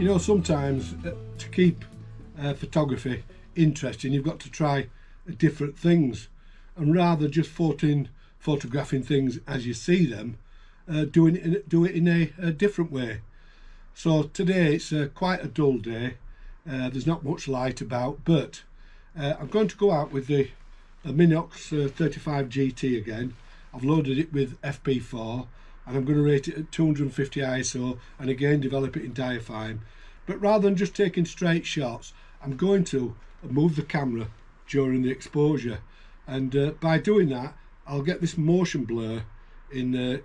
You know, sometimes to keep photography interesting, you've got to try different things, and rather just photographing things as you see them, do it in a different way. So today it's quite a dull day. There's not much light about, but I'm going to go out with the Minox 35 GT again. I've loaded it with FP4 and I'm going to rate it at 250 ISO and again develop it in diaphragm. But rather than just taking straight shots, I'm going to move the camera during the exposure, and by doing that I'll get this motion blur in the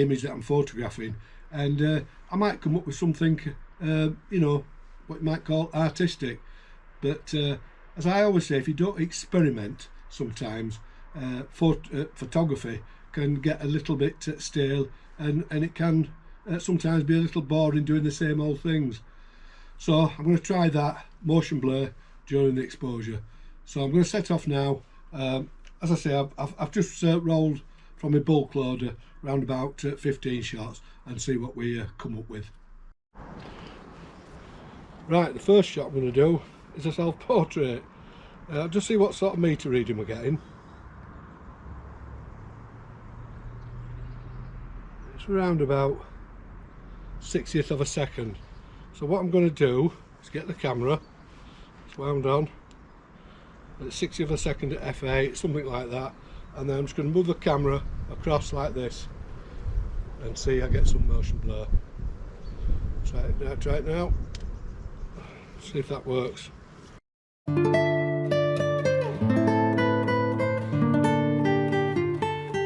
image that I'm photographing, and I might come up with something you know, what you might call artistic. But as I always say, if you don't experiment, sometimes photography can get a little bit stale, and it can sometimes be a little boring doing the same old things. So I'm going to try that motion blur during the exposure. So I'm going to set off now. As I say, I've just rolled from my bulk loader around about 15 shots and see what we come up with. Right, the first shot I'm going to do is a self-portrait. Just see what sort of meter reading we're getting. It's around about 60th of a second. So what I'm going to do is get the camera, it's wound on at 60th of a second at f8, something like that, and then I'm just going to move the camera across like this and see I get some motion blur. Try it now, see if that works.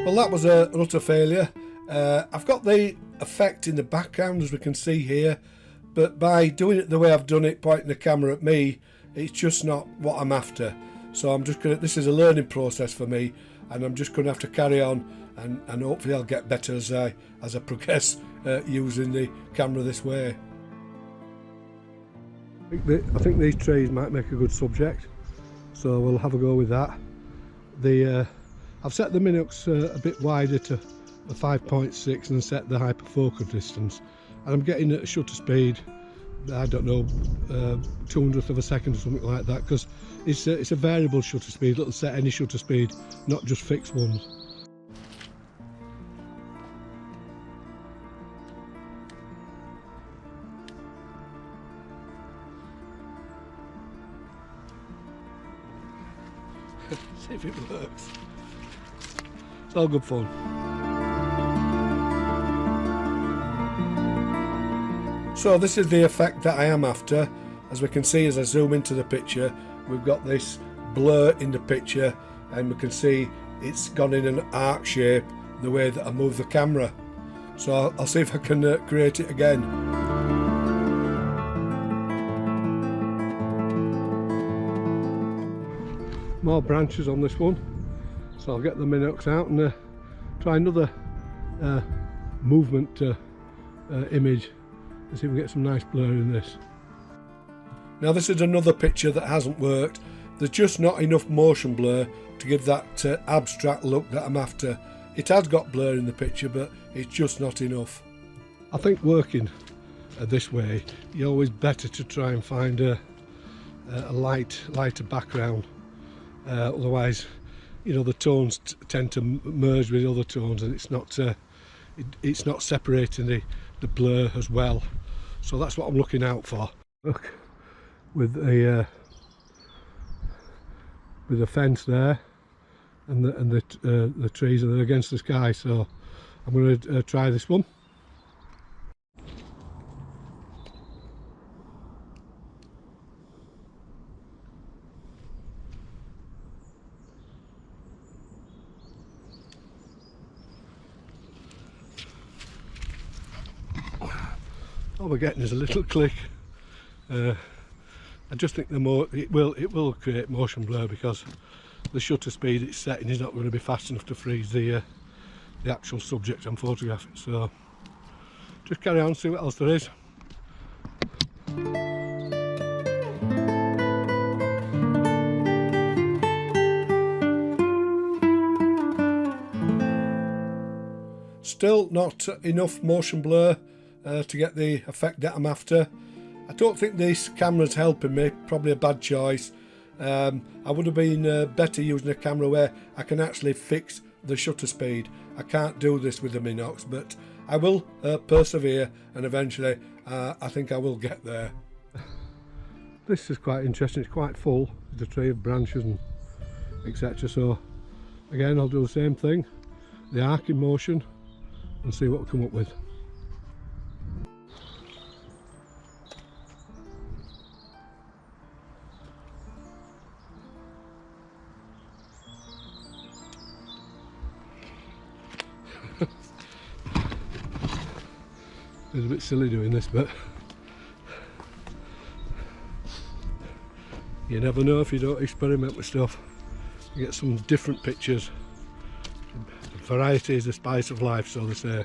Well, that was a utter failure. I've got the effect in the background, as we can see here, but by doing it the way I've done it, pointing the camera at me, it's just not what I'm after. So I'm just gonna, this is a learning process for me, and I'm just gonna have to carry on, and hopefully I'll get better as I progress using the camera this way. I think these trees might make a good subject, so we'll have a go with that. I've set the Minox a bit wider to a 5.6 and set the hyperfocus distance, and I'm getting at a shutter speed, I don't know, 200th of a second or something like that, because it's a variable shutter speed. It'll set any shutter speed, not just fixed ones. See if it works. It's all good fun. So this is the effect that I am after. As we can see, as I zoom into the picture, we've got this blur in the picture, and we can see it's gone in an arc shape the way that I move the camera. So I'll see if I can create it again. More branches on this one, so I'll get the Minox out and try another movement image and see if we get some nice blur in this. Now this is another picture that hasn't worked. There's just not enough motion blur to give that abstract look that I'm after. It has got blur in the picture, but it's just not enough. I think working this way, you're always better to try and find a lighter background. Otherwise, you know, the tones tend to merge with other tones, and it's not separating the blur as well. So that's what I'm looking out for. Look, with the fence there, and the trees are against the sky. So I'm going to try this one. All we're getting is a little click. I just think the more it will create motion blur, because the shutter speed it's setting is not going to be fast enough to freeze the actual subject I'm photographing. So just carry on, see what else there is. Still not enough motion blur to get the effect that I'm after. I don't think this camera's helping me, probably a bad choice. I would have been better using a camera where I can actually fix the shutter speed. I can't do this with the Minox, but I will persevere, and eventually I think I will get there. This is quite interesting, it's quite full, it's a tree of branches and etc. So again, I'll do the same thing, the arc in motion, and see what we come up with. It's a bit silly doing this, but you never know if you don't experiment with stuff. You get some different pictures. Variety is the spice of life, so they say.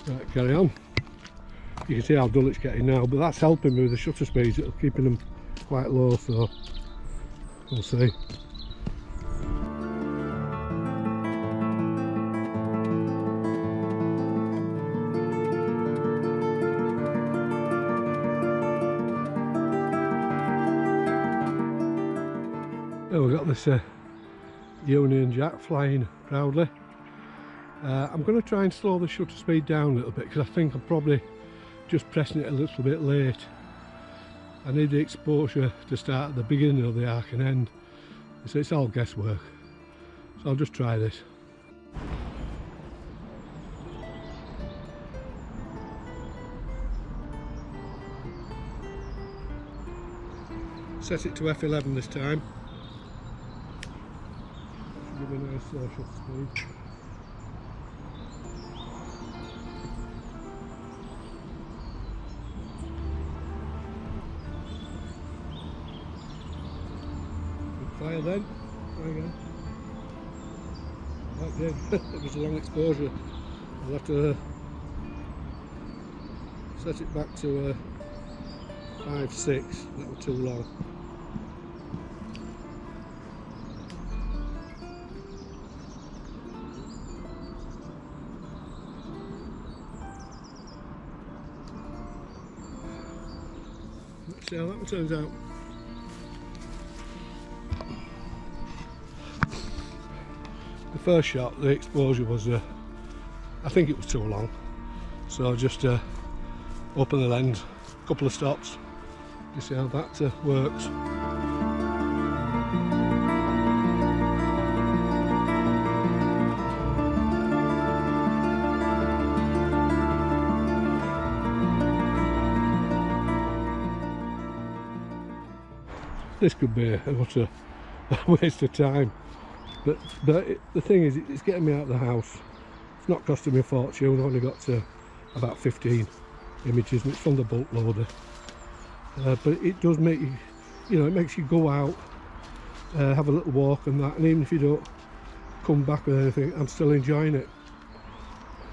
Right, carry on. You can see how dull it's getting now, but that's helping me with the shutter speeds. It'll keeping them quite low, so we'll see. Oh, we've got this Union Jack flying proudly. I'm going to try and slow the shutter speed down a little bit, because I think I'm probably just pressing it a little bit late. I need the exposure to start at the beginning of the arc and end, so it's all guesswork. So I'll just try this. Set it to F11 this time. Give a nice shutter speed. Fire then. Try again. That did. It was a long exposure. I'll have to set it back to 5.6. That was too long. Let's see how that one turns out. The first shot, the exposure was, I think it was too long, so I just open the lens, a couple of stops, you see how that works. This could be a waste of time, but the thing is, it's getting me out of the house. It's not costing me a fortune. I've only got about 15 images, and it's from the bulk loader. But it does make you, it makes you go out, have a little walk and that, and even if you don't come back with anything, I'm still enjoying it.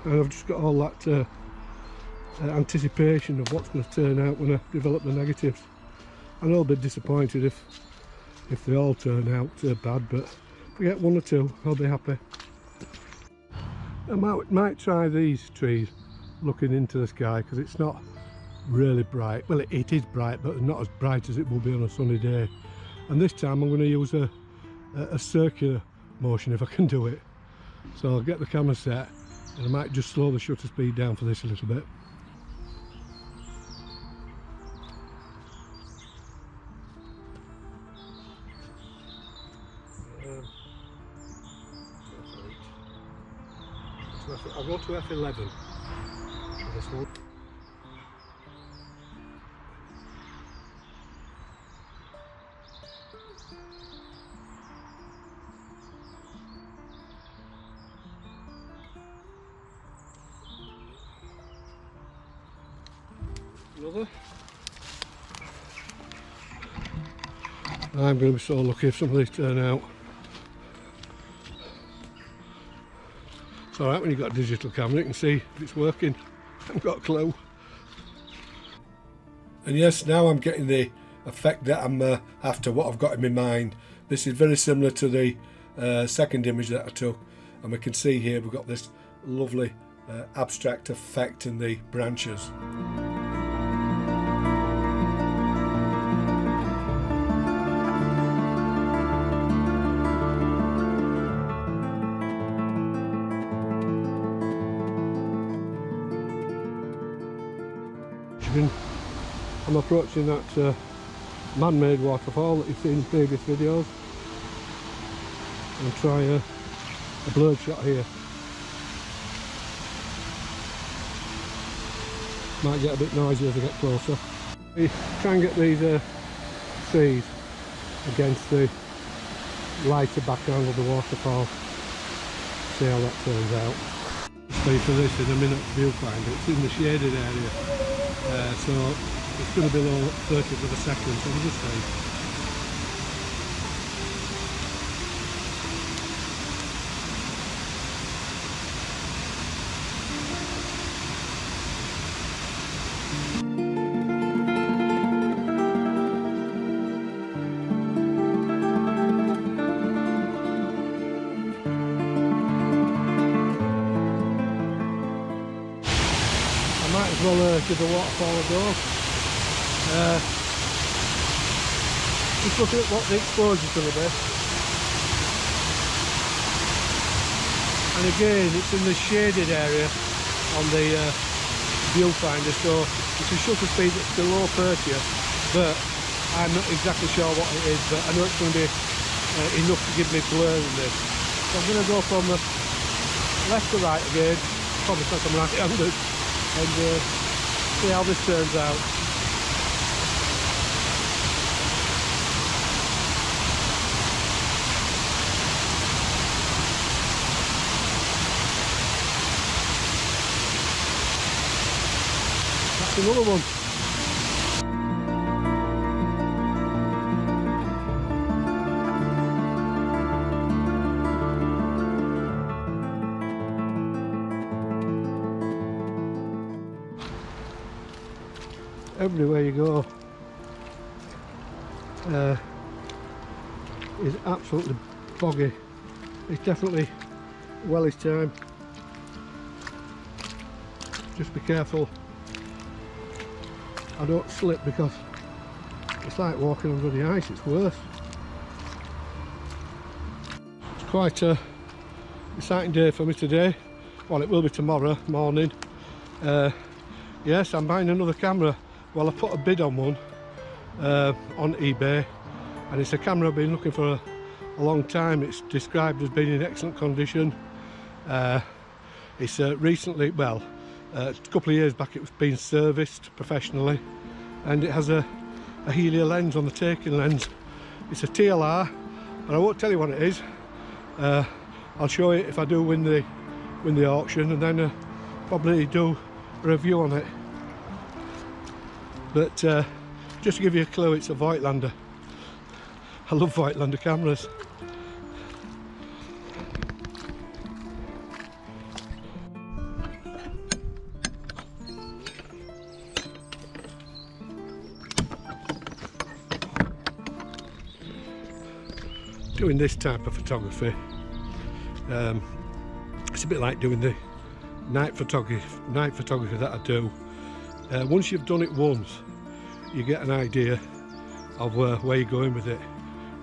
And I've just got all that anticipation of what's going to turn out when I develop the negatives. I'm a little bit disappointed if they all turn out bad, but if we get one or two, I'll be happy. I might try these trees looking into the sky, because it's not really bright. Well, it is bright, but not as bright as it will be on a sunny day. And this time I'm going to use a circular motion if I can do it. So I'll get the camera set, and I might just slow the shutter speed down for this a little bit. I'll go to F11 for this one. Another. I'm going to be so lucky if some of these turn out. It's alright when you've got a digital camera, you can see if it's working. I haven't got a clue. And yes, now I'm getting the effect that I'm after, what I've got in my mind. This is very similar to the second image that I took, and we can see here we've got this lovely abstract effect in the branches. I'm approaching that man-made waterfall that you've seen in previous videos, and try a blurred shot here. Might get a bit noisy as I get closer. We try and get these trees against the lighter background of the waterfall. See how that turns out. Wait for this in a minute viewfinder. It's in the shaded area, so it's going to be low 30th of a second, so we'll just see. Might as well give the waterfall a go. Just looking at what the exposure is going to be. And again, it's in the shaded area on the viewfinder, so it's a shutter speed that's below 30, but I'm not exactly sure what it is, but I know it's going to be enough to give me blur in this. So I'm going to go from left to right again, probably because I'm right-handed, and see how this turns out. That's another one. Everywhere you go is absolutely boggy. It's definitely well his time. Just be careful I don't slip, because it's like walking on bloody ice, it's worse. It's quite a exciting day for me today. Well, it will be tomorrow morning. Yes, I'm buying another camera. Well, I put a bid on one on eBay, and it's a camera I've been looking for a long time. It's described as being in excellent condition. It's recently, well, a couple of years back, it was being serviced professionally, and it has a helio lens on the taking lens. It's a TLR, and I won't tell you what it is. I'll show you if I do win the auction, and then probably do a review on it. But just to give you a clue, it's a Voigtlander. I love Voigtlander cameras. Doing this type of photography, it's a bit like doing the night photography that I do. Once you've done it once, you get an idea of where you're going with it.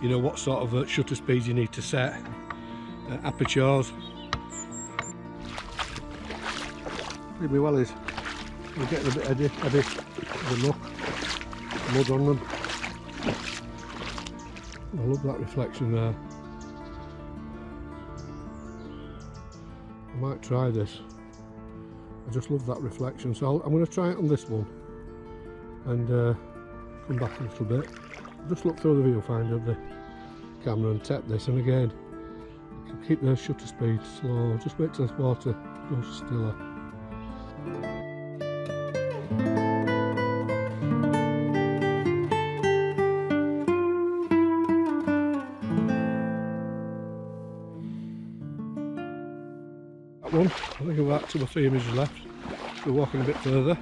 You know what sort of shutter speeds you need to set, apertures. Leave me well is we're getting a bit eddy of the muck, mud on them. I love that reflection there. I might try this. I just love that reflection, so I'm going to try it on this one and come back a little bit. Just look through the viewfinder of the camera and tap this, and again keep the shutter speed slow. Just wait till this water goes stiller. One. I think about 2 or 3 images left. We're walking a bit further.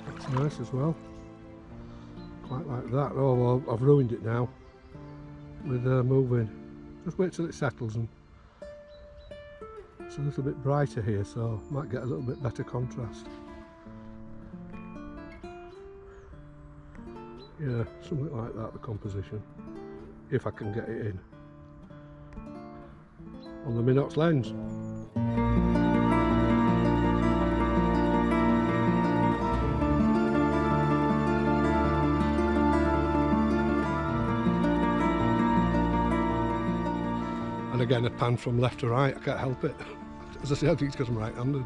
That's nice as well. Quite like that. Oh well, I've ruined it now with moving. Just wait till it settles and it's a little bit brighter here, so might get a little bit better contrast. Yeah, something like that, the composition, if I can get it in on the Minox lens. And again, a pan from left to right, I can't help it. As I say, I think it's because I'm right-handed.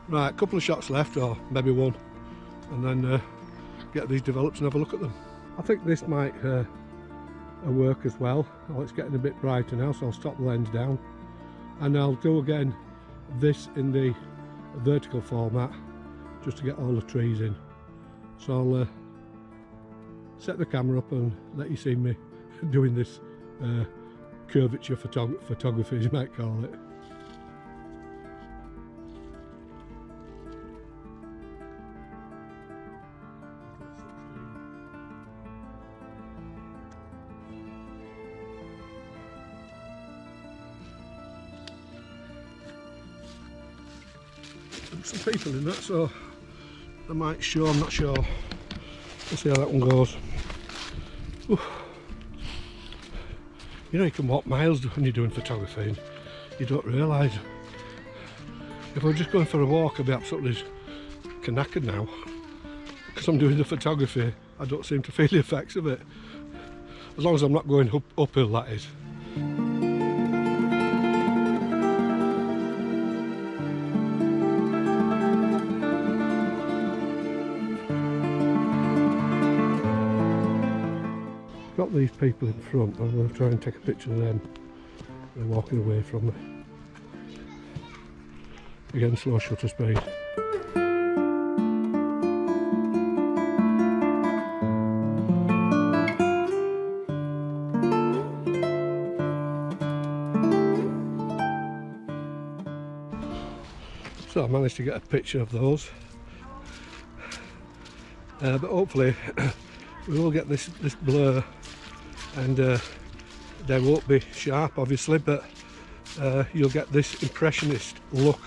Right, a couple of shots left, or maybe one, and then get these developed and have a look at them. I think this might work as well. Oh, it's getting a bit brighter now, so I'll stop the lens down, and I'll do again this in the vertical format just to get all the trees in. So I'll set the camera up and let you see me doing this curvature photography, as you might call it. Some people in that, so they might show, I'm not sure. We'll see how that one goes. Oof. You know, you can walk miles when you're doing photography and you don't realise. If I was just going for a walk, I'd be absolutely knackered now. Because I'm doing the photography, I don't seem to feel the effects of it. As long as I'm not going uphill, that is. Got these people in front, I'm going to try and take a picture of them. They're walking away from me. Again, slow shutter speed. So I managed to get a picture of those. But hopefully we will get this blur, and they won't be sharp obviously, but you'll get this impressionist look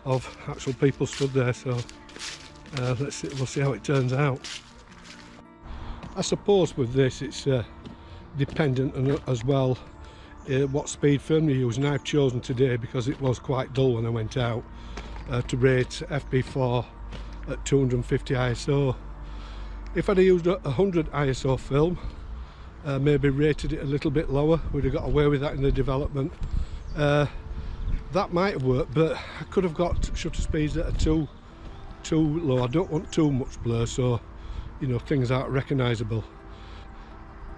of actual people stood there. So we'll see how it turns out. I suppose with this it's dependent on as well what speed film you use, and I've chosen today, because it was quite dull when I went out, to rate FP4 at 250 ISO. If I'd used 100 ISO film, maybe rated it a little bit lower, we'd have got away with that in the development. That might have worked, but I could have got shutter speeds that are too low. I don't want too much blur, so you know, things aren't recognisable.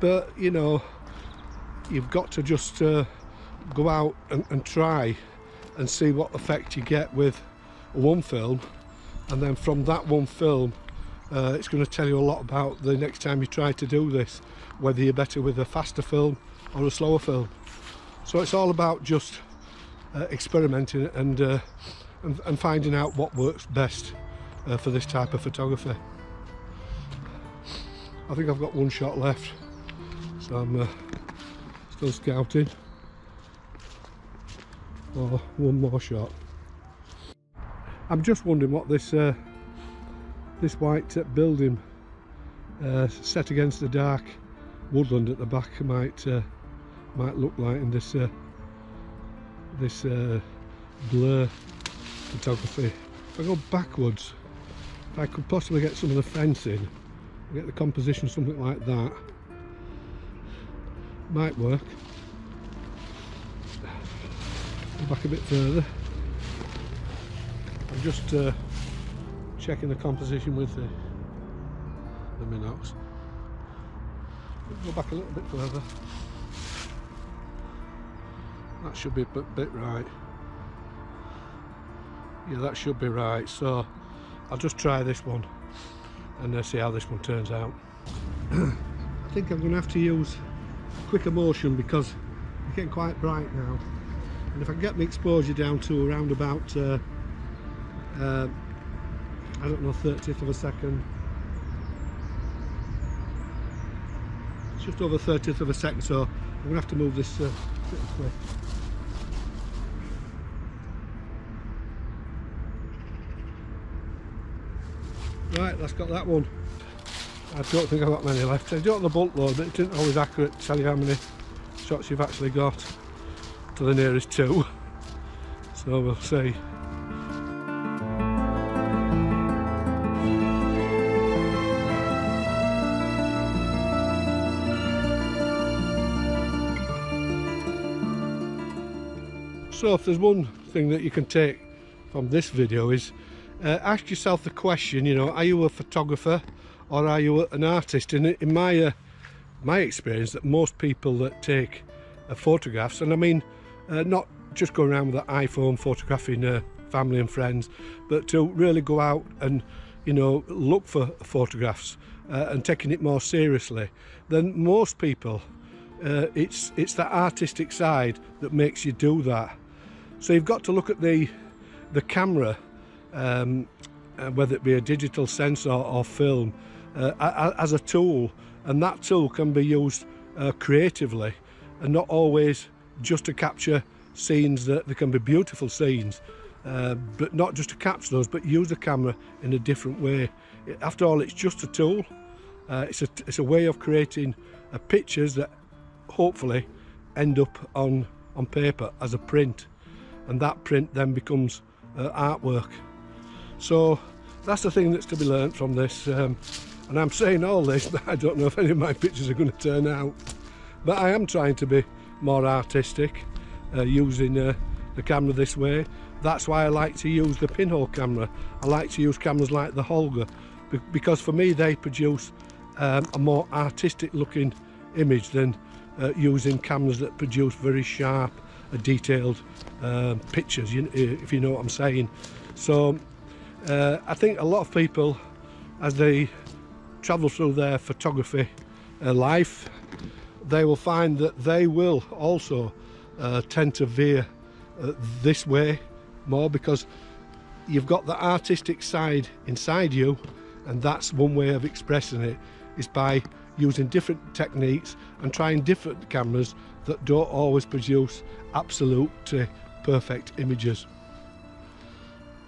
But you know, you've got to just go out and try and see what effect you get with one film, and then from that one film it's going to tell you a lot about the next time you try to do this, whether you're better with a faster film or a slower film. So it's all about just experimenting and finding out what works best for this type of photography. I think I've got one shot left, so I'm still scouting for one more shot. I'm just wondering what this white building set against the dark woodland at the back might look like in this blur photography. If I go backwards, if I could possibly get some of the fence in, get the composition something like that, might work. Go back a bit further. I'm just checking the composition with the Minox. Go back a little bit further. That should be a bit right. Yeah, that should be right. So I'll just try this one and see how this one turns out. I think I'm going to have to use quicker motion because it's getting quite bright now. And if I can get my exposure down to around about I don't know, 30th of a second, just over 30th of a second, so I'm going to have to move this bit quick. Right, that's got that one. I don't think I've got many left. I got the bulk load, but it isn't always accurate to tell you how many shots you've actually got to the nearest two. So we'll see. So if there's one thing that you can take from this video is ask yourself the question, you know, are you a photographer or are you an artist? And in my experience, that most people that take photographs, and I mean not just going around with an iPhone photographing family and friends, but to really go out and, you know, look for photographs and taking it more seriously, then most people, it's that artistic side that makes you do that. So you've got to look at the camera, whether it be a digital sensor or film, as a tool, and that tool can be used creatively and not always just to capture scenes. That there can be beautiful scenes, but not just to capture those, but use the camera in a different way. After all, it's just a tool. It's a way of creating pictures that hopefully end up on paper as a print, and that print then becomes artwork. So that's the thing that's to be learnt from this, and I'm saying all this, but I don't know if any of my pictures are going to turn out. But I am trying to be more artistic, using the camera this way. That's why I like to use the pinhole camera. I like to use cameras like the Holga, because for me they produce a more artistic looking image than using cameras that produce very sharp, detailed pictures, if you know what I'm saying. So I think a lot of people, as they travel through their photography life, they will find that they will also tend to veer this way more, because you've got the artistic side inside you, and that's one way of expressing it, is by using different techniques and trying different cameras that don't always produce absolute perfect images.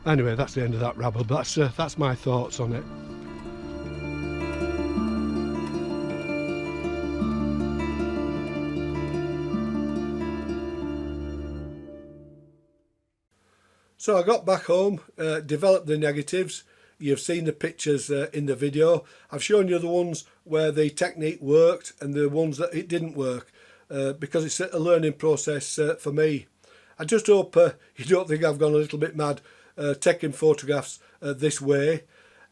Anyway, that's the end of that rabble, but that's my thoughts on it. So I got back home, developed the negatives. You've seen the pictures in the video. I've shown you the ones where the technique worked and the ones that it didn't work, because it's a learning process for me. I just hope you don't think I've gone a little bit mad taking photographs this way.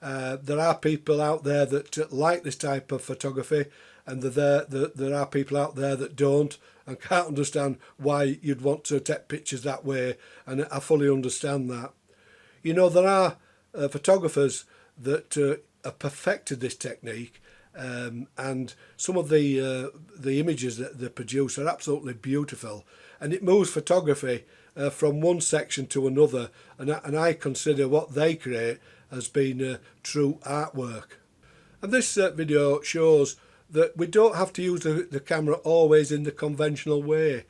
There are people out there that like this type of photography, and there are people out there that don't and can't understand why you'd want to take pictures that way, and I fully understand that. You know, there are photographers that have perfected this technique, and some of the images that they produce are absolutely beautiful, and it moves photography from one section to another, and I consider what they create as being true artwork. And this video shows that we don't have to use the camera always in the conventional way.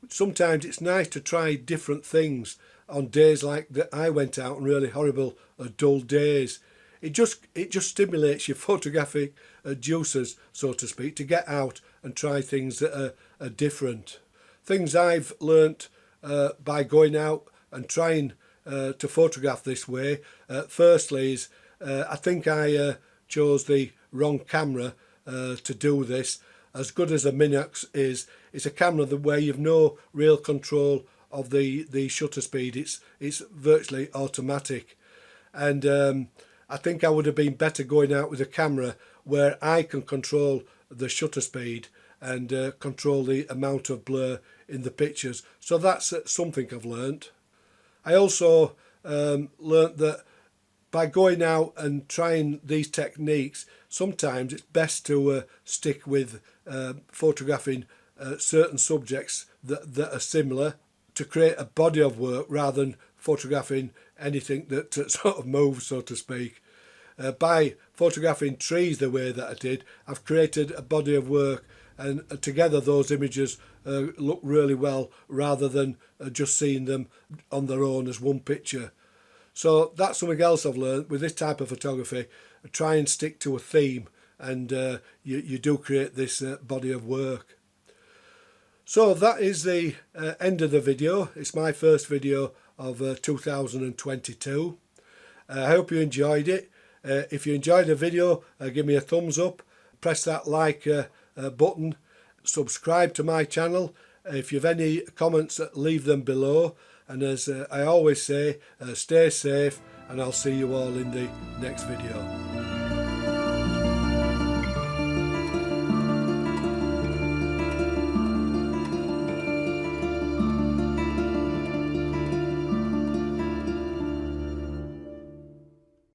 Sometimes it's nice to try different things on days like that I went out on really horrible dull days. It just stimulates your photographic juices, so to speak, to get out and try things that are different. Things I've learnt by going out and trying to photograph this way, firstly is I think I chose the wrong camera to do this. As good as a Minox is, it's a camera where you've no real control of the shutter speed. It's virtually automatic, and I think I would have been better going out with a camera where I can control the shutter speed and control the amount of blur in the pictures. So that's something I've learnt. I also learnt that by going out and trying these techniques, sometimes it's best to stick with photographing certain subjects that are similar, to create a body of work rather than photographing anything that sort of moves, so to speak. By photographing trees the way that I did, I've created a body of work and together those images look really well, rather than just seeing them on their own as one picture. So that's something else I've learned with this type of photography. Try and stick to a theme, and you do create this body of work. So that is the end of the video. It's my first video of 2022. I hope you enjoyed it. If you enjoyed the video, give me a thumbs up, press that like button, subscribe to my channel. If you have any comments, leave them below. And as I always say, stay safe, and I'll see you all in the next video.